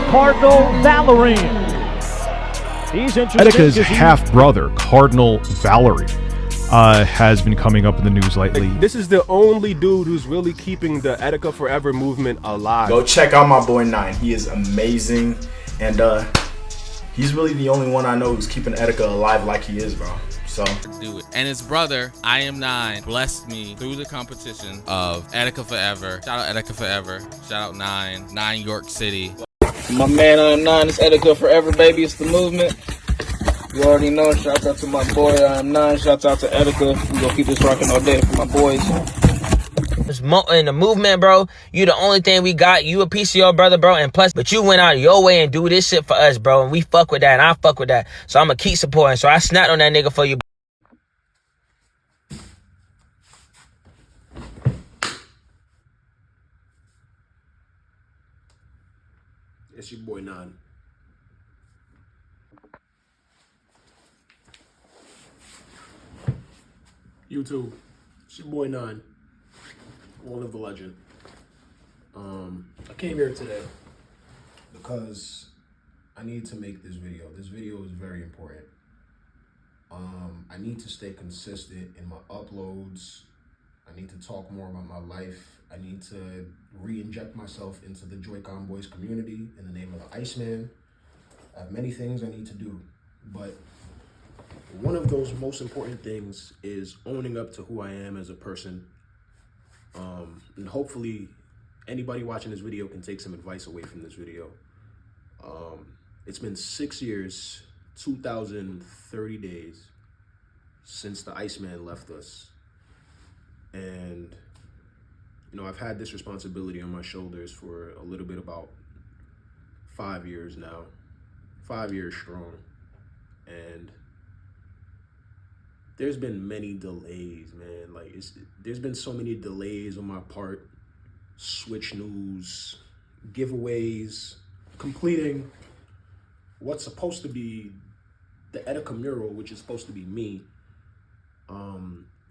Cardinal Valerian. He's interesting. Etika's half-brother, Cardinal Valerie, has been coming up in the news lately. This is the only dude who's really keeping the Etika Forever movement alive. Go check out my boy Nine. He is amazing, and he's really the only one I know who's keeping Etika alive like he is, bro. So do it. And his brother, iAM9iNE, blessed me through the competition of Etika Forever. Shout out Etika Forever. Shout out 9 York City. My man iAM9iNE, it's Etika Forever, baby. It's the movement. You already know. Shout out to my boy iAM9iNE. Shout out to Etika. We gonna keep this rocking all day for my boys. In the movement, bro, you the only thing we got. You a piece of your brother, bro, and plus, but you went out of your way and do this shit for us, bro, and we fuck with that, and I fuck with that. So I'm gonna keep supporting. So I snapped on that nigga for you. It's your boy Nine. YouTube, it's your boy Nine. One of the legend. I came here today because I need to make this video. This video is very important. I need to stay consistent in my uploads. I need to talk more about my life. I need to re-inject myself into the Joy-Con Boys community in the name of the Iceman. I have many things I need to do, but one of those most important things is owning up to who I am as a person. And hopefully anybody watching this video can take some advice away from this video. It's been 6 years, 2,030 days since the Iceman left us. And, you know, I've had this responsibility on my shoulders for a little bit about 5 years now, 5 years strong. And there's been many delays, man. Like, there's been so many delays on my part. Switch news, giveaways, completing what's supposed to be the Etika mural, which is supposed to be me.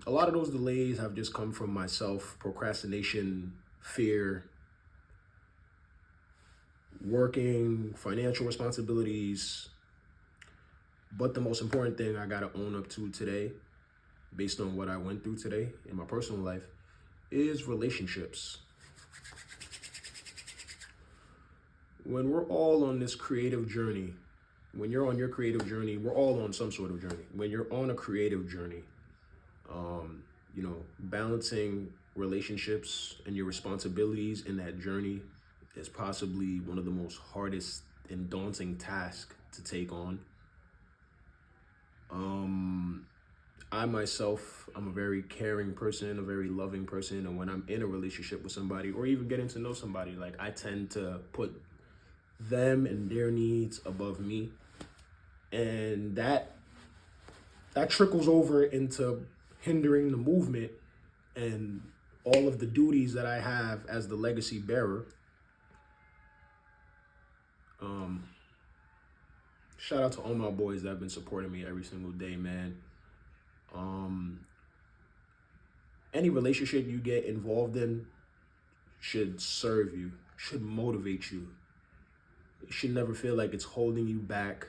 A lot of those delays have just come from myself, procrastination, fear, working, financial responsibilities. But the most important thing I gotta own up to today, based on what I went through today in my personal life, is relationships. When we're all on this creative journey, when you're on your creative journey, we're all on some sort of journey. When you're on a creative journey, you know, balancing relationships and your responsibilities in that journey is possibly one of the most hardest and daunting tasks to take on. I myself, I'm a very caring person, a very loving person, and when I'm in a relationship with somebody or even getting to know somebody, like, I tend to put them and their needs above me, and that trickles over into hindering the movement and all of the duties that I have as the legacy bearer. Shout out to all my boys that have been supporting me every single day, man. Any relationship you get involved in should serve you, should motivate you. You should never feel like it's holding you back.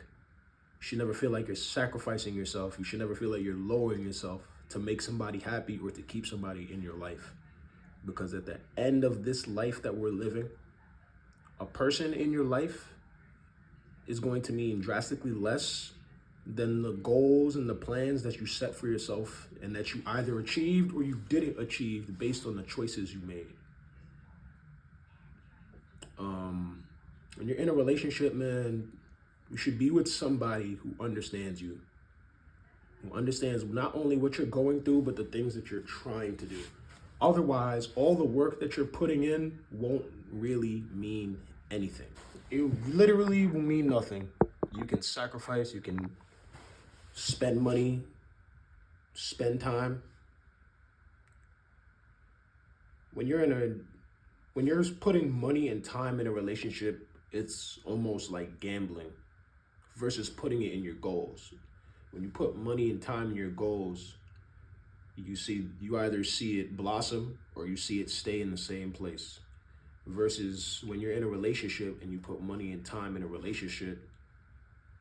You should never feel like you're sacrificing yourself. You should never feel like you're lowering yourself to make somebody happy or to keep somebody in your life. Because at the end of this life that we're living, a person in your life is going to mean drastically less than the goals and the plans that you set for yourself and that you either achieved or you didn't achieve based on the choices you made. When you're in a relationship, man, you should be with somebody who understands you, who understands not only what you're going through, but the things that you're trying to do. Otherwise, all the work that you're putting in won't really mean anything. It literally will mean nothing. You can sacrifice, you can spend money, spend time. When you're putting money and time in a relationship, it's almost like gambling versus putting it in your goals. When you put money and time in your goals, you either see it blossom or you see it stay in the same place. versus when you're in a relationship and you put money and time in a relationship,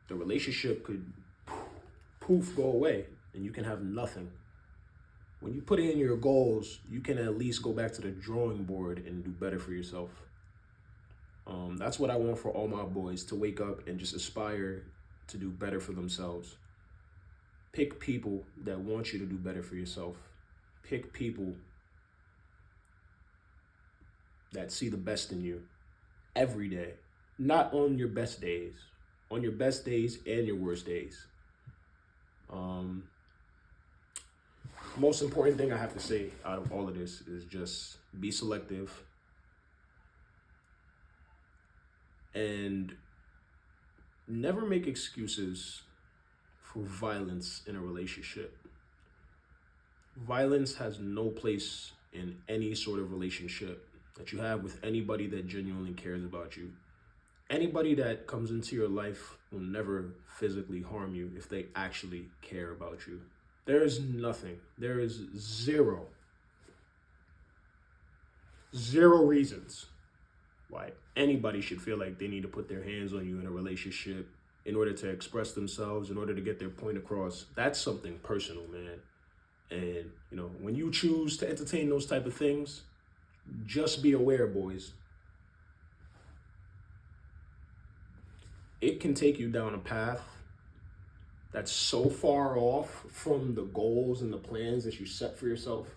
the relationship could poof go away and you can have nothing. When you put in your goals, you can at least go back to the drawing board and do better for yourself. That's what I want for all my boys, to wake up and just aspire to do better for themselves. Pick people that want you to do better for yourself. Pick people that see the best in you every day, not on your best days, on your best days and your worst days. Most important thing I have to say out of all of this is just be selective and never make excuses for violence in a relationship. Violence has no place in any sort of relationship that you have with anybody that genuinely cares about you. Anybody that comes into your life will never physically harm you if they actually care about you. There is nothing. There is zero reasons why anybody should feel like they need to put their hands on you in a relationship in order to express themselves, in order to get their point across. That's something personal, man. And, you know, when you choose to entertain those type of things, just be aware, boys. It can take you down a path that's so far off from the goals and the plans that you set for yourself.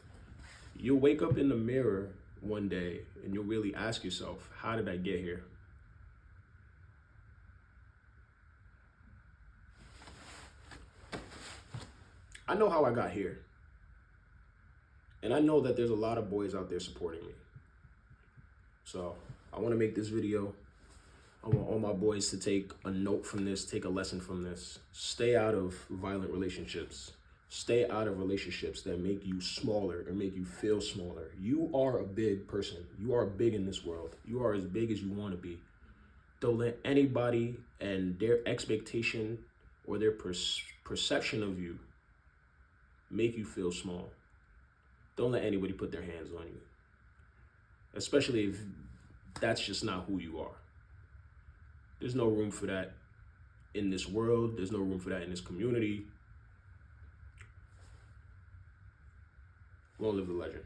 You'll wake up in the mirror one day and you'll really ask yourself, how did I get here? I know how I got here. And I know that there's a lot of boys out there supporting me. So I want to make this video. I want all my boys to take a note from this, take a lesson from this. Stay out of violent relationships. Stay out of relationships that make you smaller or make you feel smaller. You are a big person. You are big in this world. You are as big as you want to be. Don't let anybody and their expectation or their perception of you make you feel small. Don't let anybody put their hands on you, especially if that's just not who you are. There's no room for that in this world. There's no room for that in this community. Long live the legend.